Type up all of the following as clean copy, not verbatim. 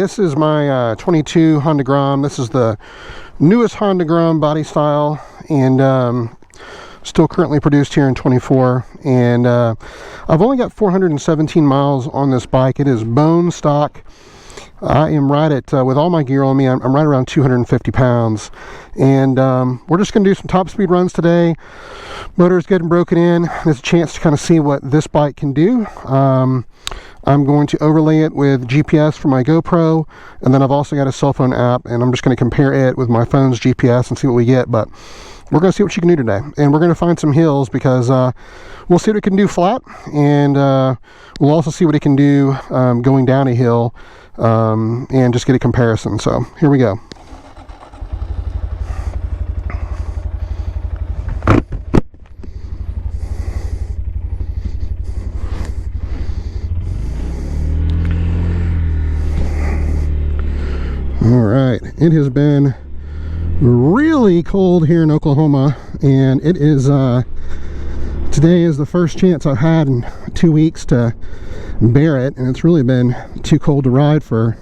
This is my 22 Honda Grom. This is the newest Honda Grom body style, and still currently produced here in 24. And I've only got 417 miles on this bike. It is bone stock. I am right at, with all my gear on me, I'm right around 250 pounds. And we're just going to do some top speed runs today. Motor's getting broken in. There's a chance to kind of see what this bike can do. I'm going to overlay it with GPS for my GoPro, and then I've also got a cell phone app, and I'm just going to compare it with my phone's GPS and see what we get. But we're going to see what you can do today, and we're going to find some hills, because we'll see what it can do flat, and we'll also see what it can do going down a hill, and just get a comparison. So here we go. All right, it has been really cold here in Oklahoma, and it is today is the first chance I've had in 2 weeks to bear it, and it's really been too cold to ride for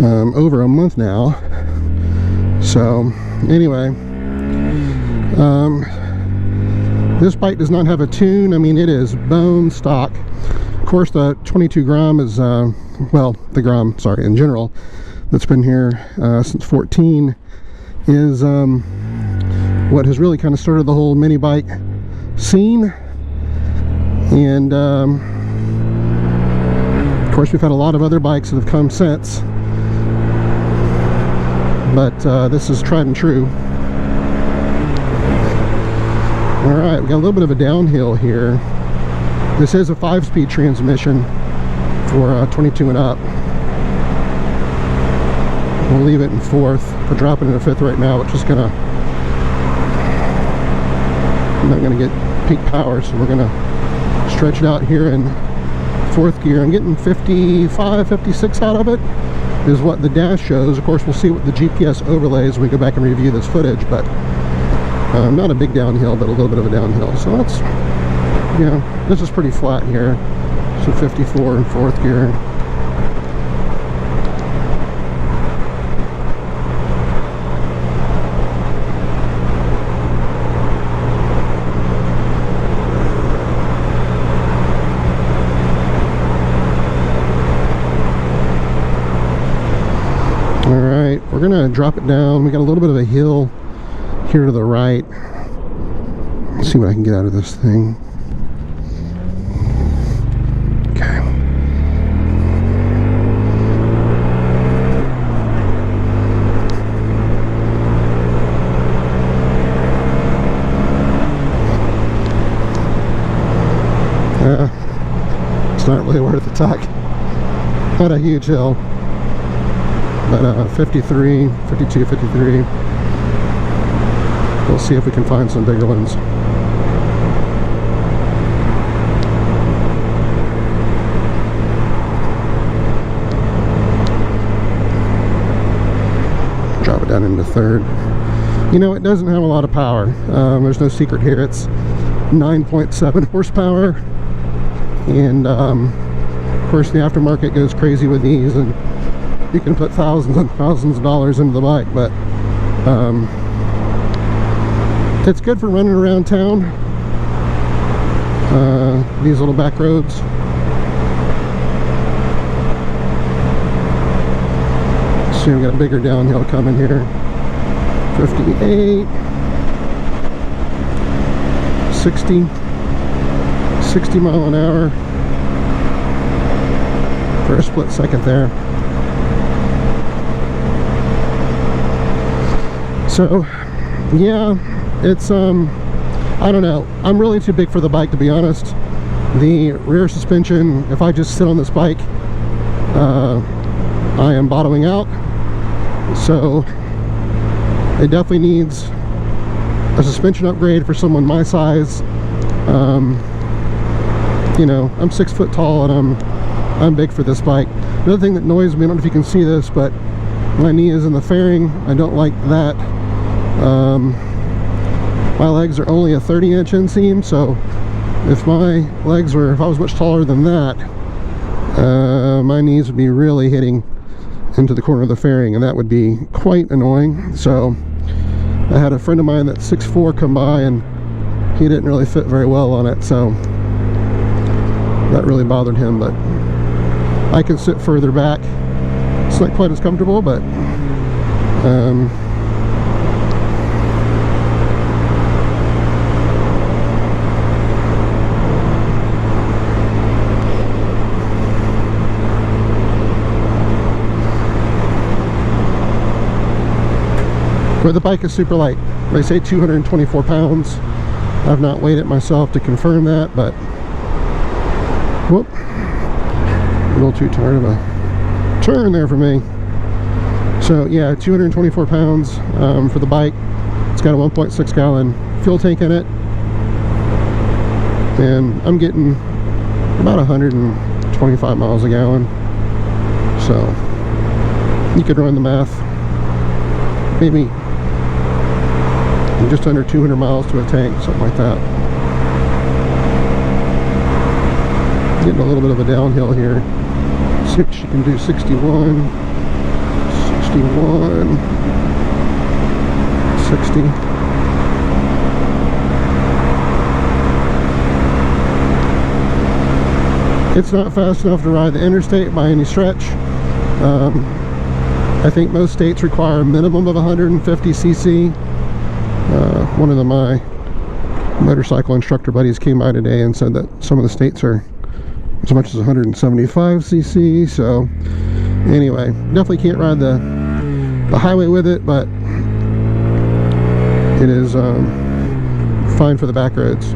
over a month now. So anyway, this bike does not have a tune. I mean, it is bone stock. Of course, the 22 Grom is well, the Grom, sorry, in general, that's been here since 14 is what has really kind of started the whole mini bike scene. And of course, we've had a lot of other bikes that have come since, but this is tried and true. All right, we got a little bit of a downhill here. This is a 5-speed transmission for 22 and up. We'll leave it in 4th. We're dropping it in 5th right now, which is I'm not gonna get peak power, so we're gonna stretch it out here in 4th gear. I'm getting 55, 56 out of it, is what the dash shows. Of course, we'll see what the GPS overlays when we go back and review this footage, but not a big downhill, but a little bit of a downhill. So that's, you know, this is pretty flat here. So 54 in 4th gear. Alright, we're going to drop it down. We got a little bit of a hill here to the right. Let's see what I can get out of this thing. Okay. It's not really worth the tuck. Not a huge hill. But 53, 52, 53. We'll see if we can find some bigger ones. Drop it down into 3rd. You know, it doesn't have a lot of power. There's no secret here. It's 9.7 horsepower. And of course, the aftermarket goes crazy with these, and you can put thousands and thousands of dollars into the bike, but it's good for running around town, these little back roads. So we've got a bigger downhill coming here. 58, 60 mile an hour for a split second there. So yeah, it's I don't know, I'm really too big for the bike, to be honest. The rear suspension, if I just sit on this bike, I am bottoming out. So it definitely needs a suspension upgrade for someone my size. You know, I'm 6 foot tall, and I'm big for this bike. Another thing that annoys me, I don't know if you can see this, but my knee is in the fairing. I don't like that. My legs are only a 30-inch inseam, so if my legs were, if I was much taller than that, my knees would be really hitting into the corner of the fairing, and that would be quite annoying. So I had a friend of mine that's 6'4" come by, and he didn't really fit very well on it, so that really bothered him. But I can sit further back. It's not quite as comfortable, but but the bike is super light. They say 224 pounds. I've not weighed it myself to confirm that, but whoop, a little too tired of a turn there for me. So yeah, 224 pounds for the bike. It's got a 1.6 gallon fuel tank in it, and I'm getting about 125 miles a gallon. So you could run the math, maybe just under 200 miles to a tank, something like that. Getting a little bit of a downhill here. See if she can do 61, 60. It's not fast enough to ride the interstate by any stretch. I think most states require a minimum of 150 cc. One of my motorcycle instructor buddies came by today and said that some of the states are as much as 175 cc. So anyway, definitely can't ride the highway with it, but it is fine for the back roads.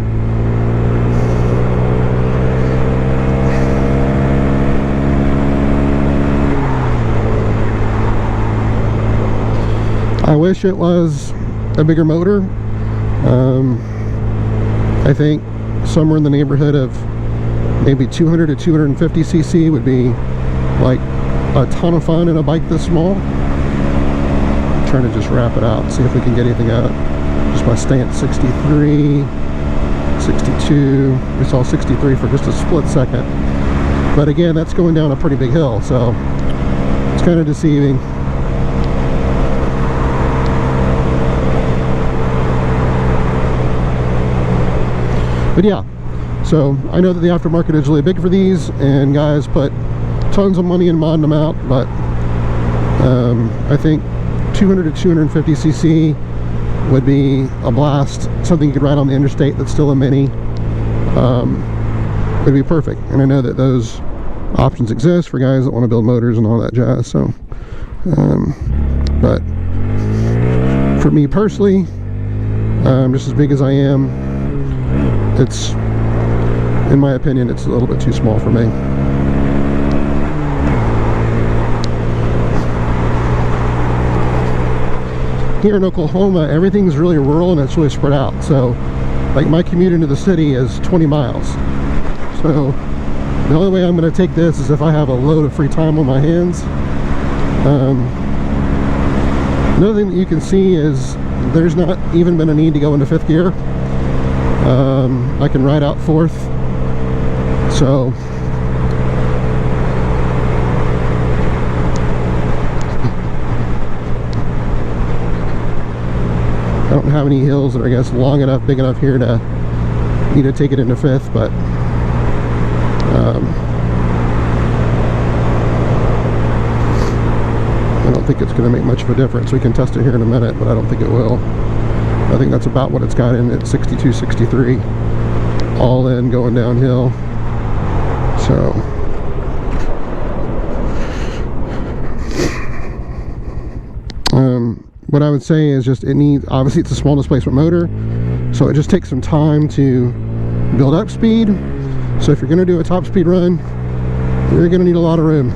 I wish it was a bigger motor. I think somewhere in the neighborhood of maybe 200 to 250 cc would be like a ton of fun in a bike this small. I'm trying to just wrap it out, see if we can get anything out just by staying at 63, 62. We saw 63 for just a split second, but again, that's going down a pretty big hill, so it's kind of deceiving. But yeah, so I know that the aftermarket is really big for these, and guys put tons of money in modding them out, but I think 200 to 250 cc would be a blast. Something you could ride on the interstate that's still a mini would be perfect. And I know that those options exist for guys that want to build motors and all that jazz. So but for me personally, just as big as I am, it's, in my opinion, it's a little bit too small for me. Here in Oklahoma, everything's really rural and it's really spread out. So like my commute into the city is 20 miles. So the only way I'm going to take this is if I have a load of free time on my hands. Another thing that you can see is there's not even been a need to go into 5th gear. I can ride out 4th, so I don't have any hills that are, I guess, long enough, big enough here to need to take it into 5th, but I don't think it's going to make much of a difference. We can test it here in a minute, but I don't think it will. I think that's about what it's got in at 62, 63, all in, going downhill. So what I would say is just, it needs, obviously it's a small displacement motor, so it just takes some time to build up speed. So if you're going to do a top speed run, you're going to need a lot of room.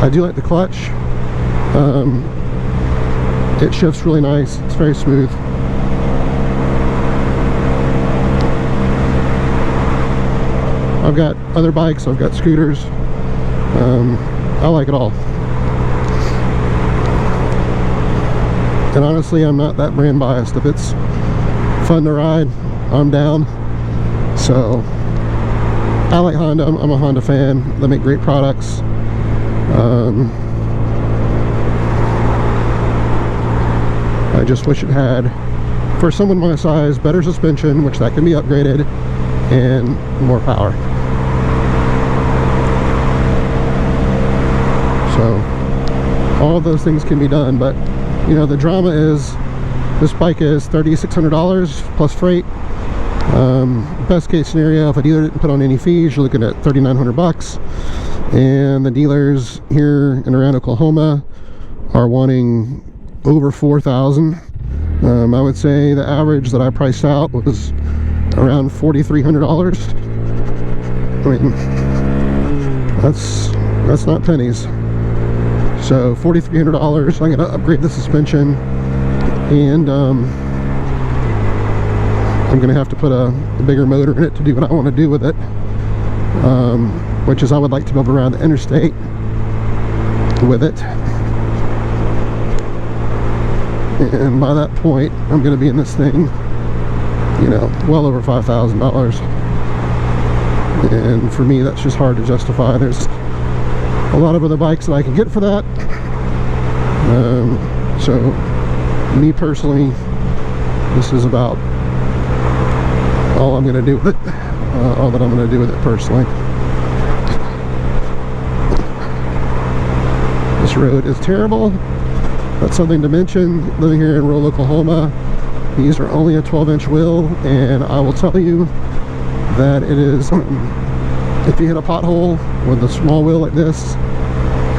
I do like the clutch. It shifts really nice. It's very smooth. I've got other bikes, I've got scooters. I like it all. And honestly, I'm not that brand biased. If it's fun to ride, I'm down. So I like Honda. I'm a Honda fan. They make great products. I just wish it had, for someone my size, better suspension, which that can be upgraded, and more power. So all of those things can be done, but you know, the drama is this bike is $3,600 plus freight. Best case scenario, if a dealer didn't put on any fees, you're looking at $3,900, and the dealers here in around Oklahoma are wanting over $4,000. I would say the average that I priced out was around $4,300. I mean, that's not pennies. So $4,300. I'm gonna upgrade the suspension, and I'm gonna have to put a bigger motor in it to do what I want to do with it, which is I would like to be able to ride the interstate with it. And by that point, I'm going to be in this thing, you know, well over $5,000. And for me, that's just hard to justify. There's a lot of other bikes that I can get for that. So, me personally, this is about all I'm going to do with it. All that I'm going to do with it personally. This road is terrible. That's something to mention. Living here in rural Oklahoma, these are only a 12-inch wheel, and I will tell you that it is, if you hit a pothole with a small wheel like this,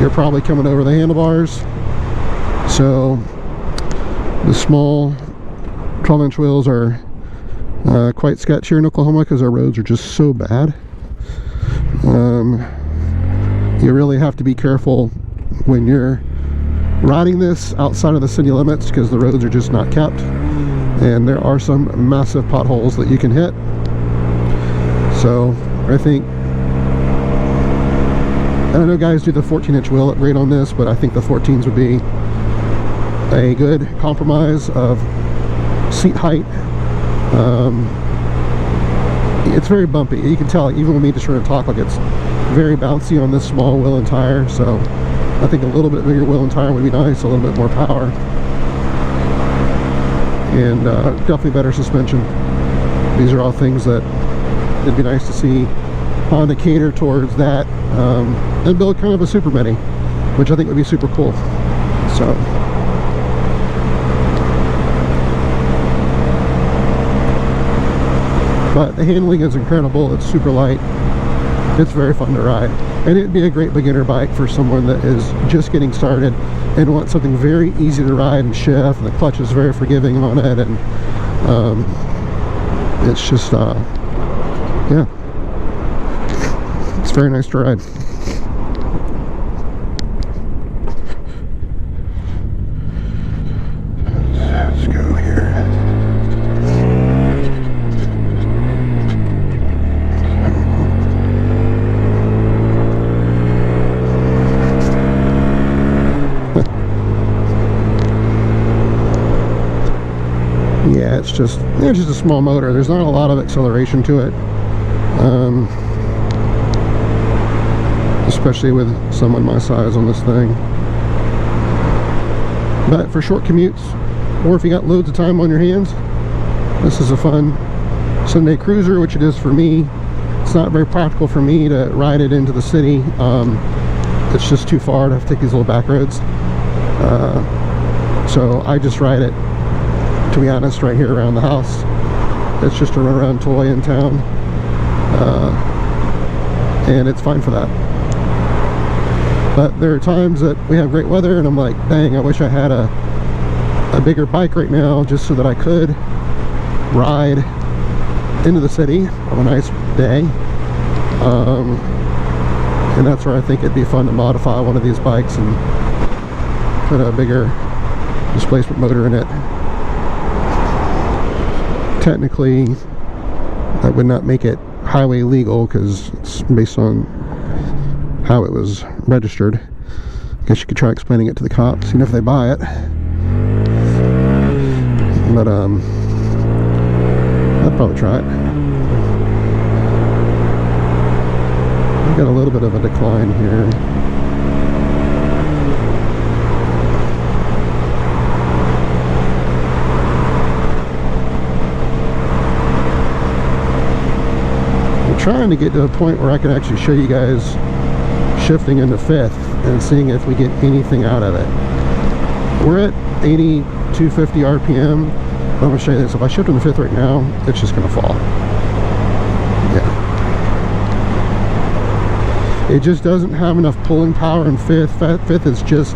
you're probably coming over the handlebars. So the small 12-inch wheels are quite sketchy here in Oklahoma because our roads are just so bad. You really have to be careful when you're riding this outside of the city limits because the roads are just not kept, and there are some massive potholes that you can hit. So I think, I know guys do the 14-inch wheel upgrade on this, but I think the 14s would be a good compromise of seat height. It's very bumpy. You can tell, even with me just trying to talk, like it's very bouncy on this small wheel and tire. So I think a little bit bigger wheel and tire would be nice, a little bit more power, and definitely better suspension. These are all things that it'd be nice to see Honda cater towards that, and build kind of a super mini, which I think would be super cool. So but the handling is incredible. It's super light. It's very fun to ride, and it'd be a great beginner bike for someone that is just getting started and wants something very easy to ride and shift, and the clutch is very forgiving on it, and it's just yeah, it's very nice to ride. Let's go here. Yeah, it's just a small motor. There's not a lot of acceleration to it, especially with someone my size on this thing. But for short commutes, or if you got loads of time on your hands, this is a fun Sunday cruiser, which it is for me. It's not very practical for me to ride it into the city. It's just too far to have to take these little back roads. So I just ride it, to be honest, right here around the house. It's just a run around toy in town, and it's fine for that. But there are times that we have great weather and I'm like, dang, I wish I had a bigger bike right now just so that I could ride into the city on a nice day. And that's where I think it'd be fun to modify one of these bikes and put a bigger displacement motor in it. Technically, that would not make it highway legal because it's based on how it was registered. I guess you could try explaining it to the cops, even if they buy it. But I'd probably try it. Got a little bit of a decline here. I'm trying to get to a point where I can actually show you guys shifting into fifth and seeing if we get anything out of it. We're at 250 RPM. I'm going to show you this. If I shift into fifth right now, it's just going to fall. Yeah. It just doesn't have enough pulling power in fifth. Fifth is just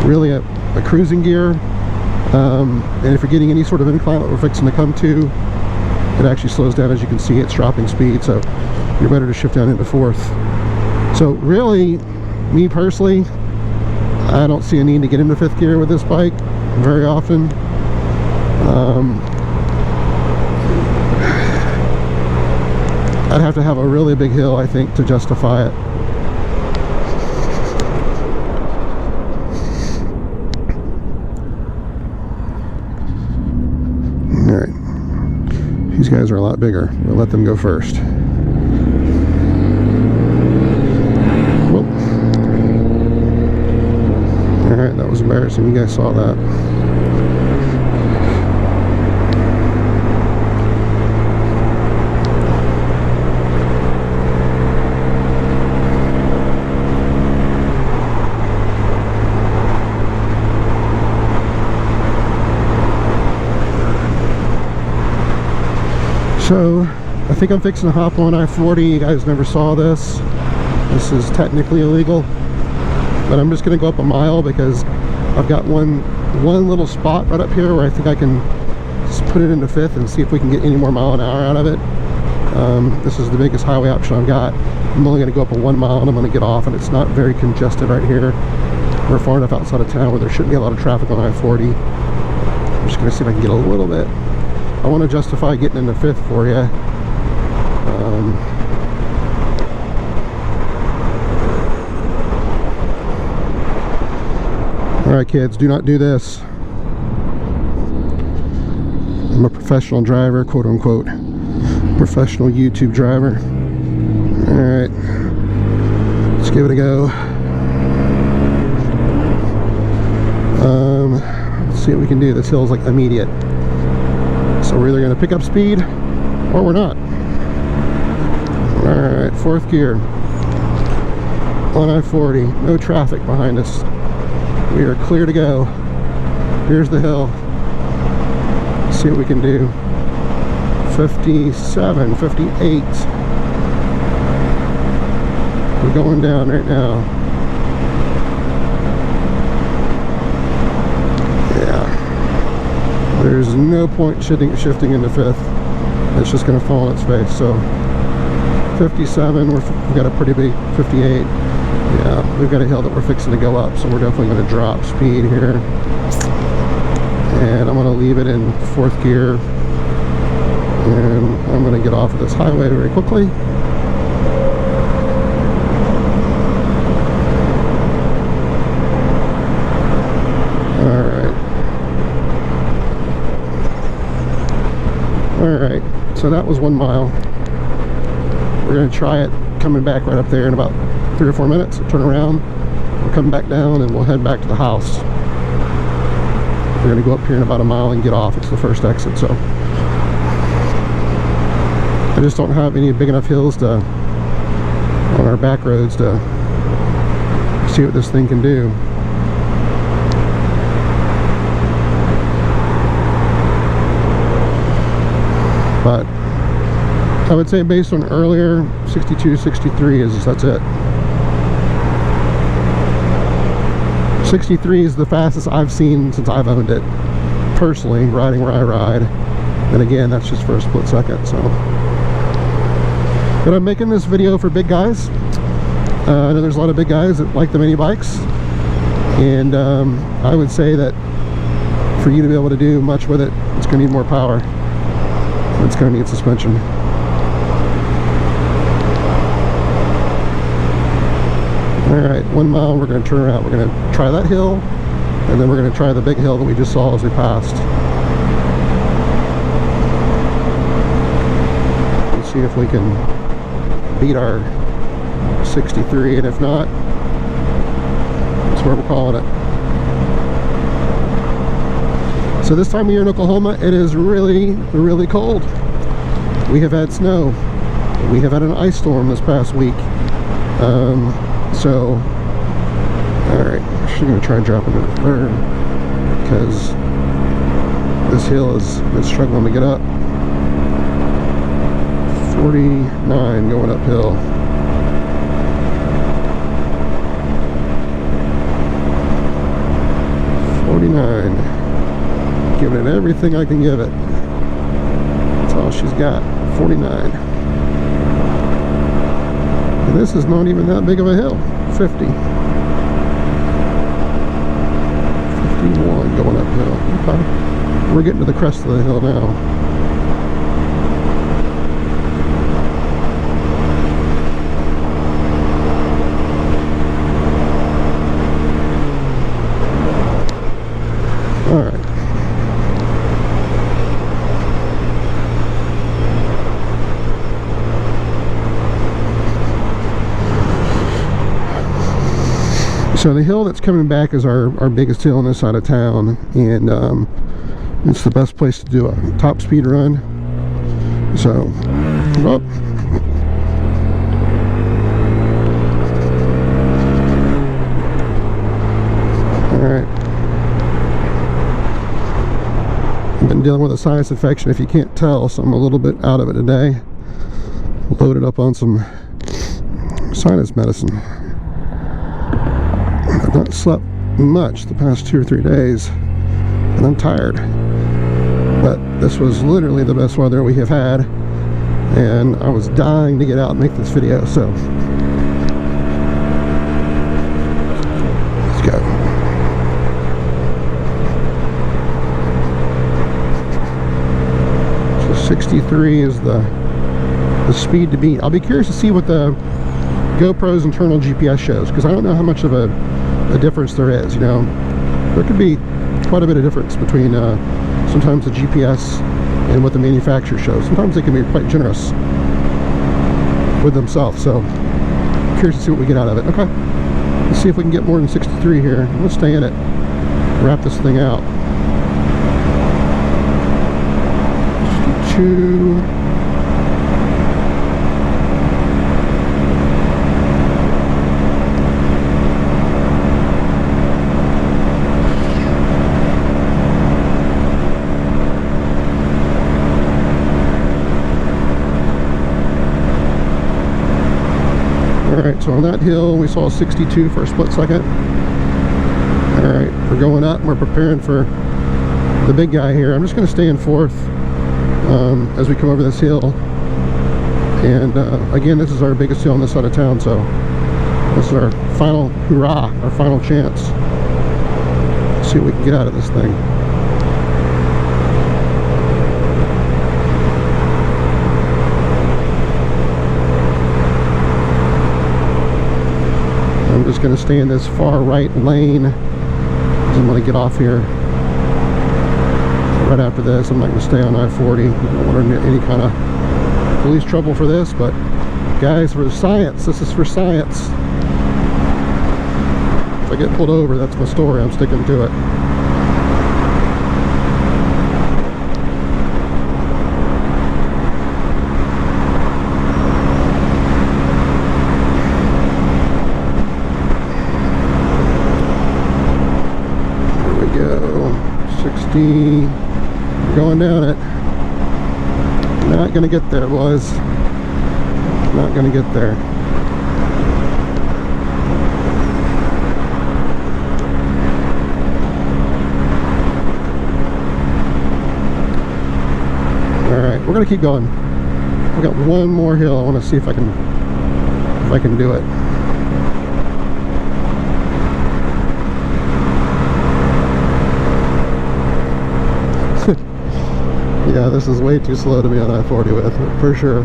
really a cruising gear. And if you're getting any sort of incline that we're fixing to come to, it actually slows down. As you can see, it's dropping speed, so you're better to shift down into fourth. So really, me personally, I don't see a need to get into fifth gear with this bike very often. I'd have to have a really big hill, I think, to justify it. Alright. These guys are a lot bigger. We'll let them go first. Whoop. Alright, that was embarrassing. You guys saw that. So, I think I'm fixing to hop on I-40. You guys never saw this. This is technically illegal. But I'm just going to go up a mile because I've got one little spot right up here where I think I can just put it into fifth and see if we can get any more mile an hour out of it. This is the biggest highway option I've got. I'm only going to go up a 1 mile and I'm going to get off, and it's not very congested right here. We're far enough outside of town where there shouldn't be a lot of traffic on I-40. I'm just going to see if I can get a little bit. I want to justify getting into fifth for you. Alright kids, do not do this. I'm a professional driver, quote unquote. Professional YouTube driver. Alright. Let's give it a go. Let's see what we can do. This hill's like immediate. So we're either going to pick up speed or we're not. Alright, fourth gear. On I-40. No traffic behind us. We are clear to go. Here's the hill. Let's see what we can do. 57, 58. We're going down right now. Yeah. There's no point shifting into fifth. It's just going to fall on its face. So 57, we've got a pretty big 58. Yeah, we've got a hill that we're fixing to go up, so we're definitely going to drop speed here. And I'm going to leave it in fourth gear. And I'm going to get off of this highway very quickly. Alright, so that was 1 mile. We're going to try it coming back right up there in about 3 or 4 minutes. Turn around, we'll come back down, and we'll head back to the house. We're going to go up here in about a mile and get off. It's the first exit, so I just don't have any big enough hills to on our back roads to see what this thing can do. But I would say based on earlier 62, 63 that's it. 63 is the fastest I've seen since I've owned it, personally, riding where I ride. And again, that's just for a split second. So, but I'm making this video for big guys. I know there's a lot of big guys that like the mini bikes, and I would say that for you to be able to do much with it, it's going to need more power. It's going to need suspension. Alright, 1 mile, we're going to turn around. We're going to try that hill, and then we're going to try the big hill that we just saw as we passed. Let's see if we can beat our 63, and if not, that's where we're calling it. So this time of year in Oklahoma, it is really, really cold. We have had snow. We have had an ice storm this past week. So, alright, I'm actually going to try and drop into the third, because this hill is struggling to get up. 49 going uphill. 49. Giving it everything I can give it. That's all she's got. 49. And this is not even that big of a hill. 50. 51 going uphill. Okay. We're getting to the crest of the hill now. All right. So the hill that's coming back is our biggest hill on this side of town, and it's the best place to do a top speed run. So, oh. Alright. I've been dealing with a sinus infection, if you can't tell, so I'm a little bit out of it today. Loaded up on some sinus medicine. I've not slept much the past 2 or 3 days, and I'm tired. But this was literally the best weather we have had, and I was dying to get out and make this video, so let's go. So 63 is the speed to beat. I'll be curious to see what the GoPro's internal GPS shows, because I don't know how much of a difference there is. You know, there could be quite a bit of difference between sometimes the GPS and what the manufacturer shows. Sometimes they can be quite generous with themselves, so curious to see what we get out of it. Okay, let's see if we can get more than 63 here. Let's stay in it, wrap this thing out. 62. Alright, so on that hill we saw 62 for a split second. Alright, we're going up and we're preparing for the big guy here. I'm just going to stay in fourth as we come over this hill. And again, this is our biggest hill on this side of town, so this is our final hurrah, our final chance. Let's see what we can get out of this thing. I'm just going to stay in this far right lane because I'm going to get off here right after this. I'm not going to stay on I-40. I don't want to get any kind of police trouble for this, but guys, for science, this is for science. If I get pulled over, that's my story. I'm sticking to it. Going down it. Not gonna get there, boys. Not gonna get there. Alright, we're gonna keep going. We got one more hill. I want to see if I can do it. Yeah, this is way too slow to be on I-40 with, for sure.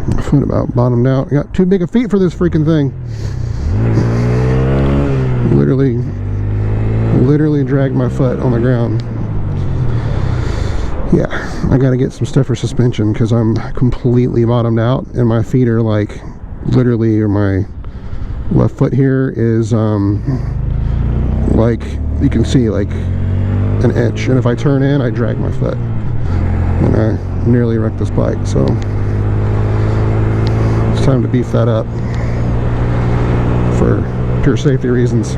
My foot about bottomed out. I got too big of feet for this freaking thing. Literally dragged my foot on the ground. Yeah, I gotta get some stiffer suspension because I'm completely bottomed out and my feet are like literally, or my left foot here is like you can see like an inch, and if I turn in I drag my foot and I nearly wrecked this bike. So it's time to beef that up for pure safety reasons.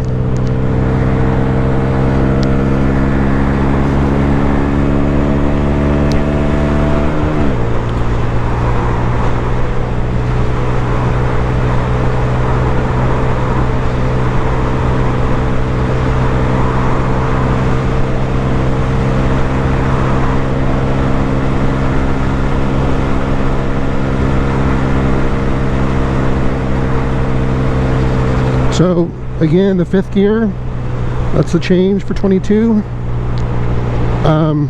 So again, the 5th gear, that's the change for 22. I'm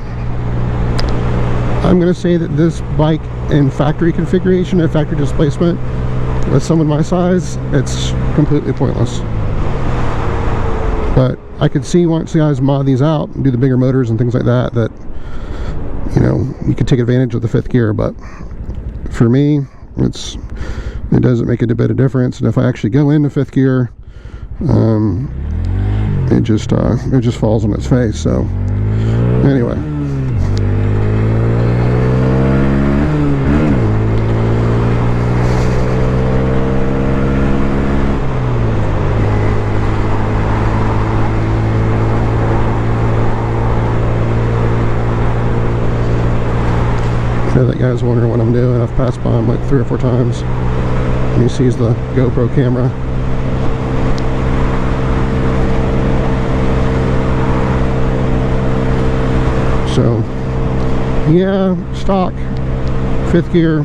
going to say that this bike in factory configuration and factory displacement with someone my size, it's completely pointless. But I could see once the guys mod these out and do the bigger motors and things like that, that, you know, you could take advantage of the 5th gear. But for me, it doesn't make a bit of difference. And if I actually go into 5th gear, it just falls on its face. So anyway, I know that guy's wondering what I'm doing. I've passed by him like 3 or 4 times and he sees the GoPro camera. So yeah, stock 5th gear,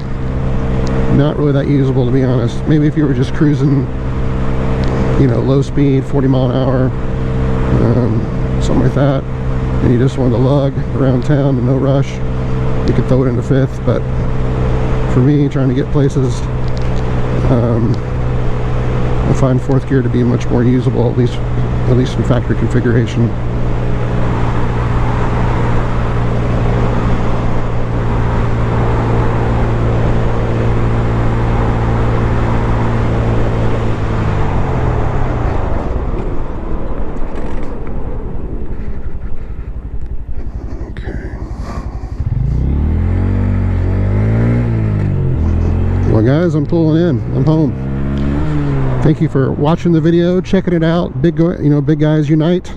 not really that usable, to be honest. Maybe if you were just cruising, you know, low speed, 40 mile an hour, something like that, and you just wanted to lug around town and no rush, you could throw it into 5th. But for me, trying to get places, I find 4th gear to be much more usable, at least in factory configuration. Well guys, I'm pulling in. I'm home. Thank you for watching the video, checking it out. Big guys unite.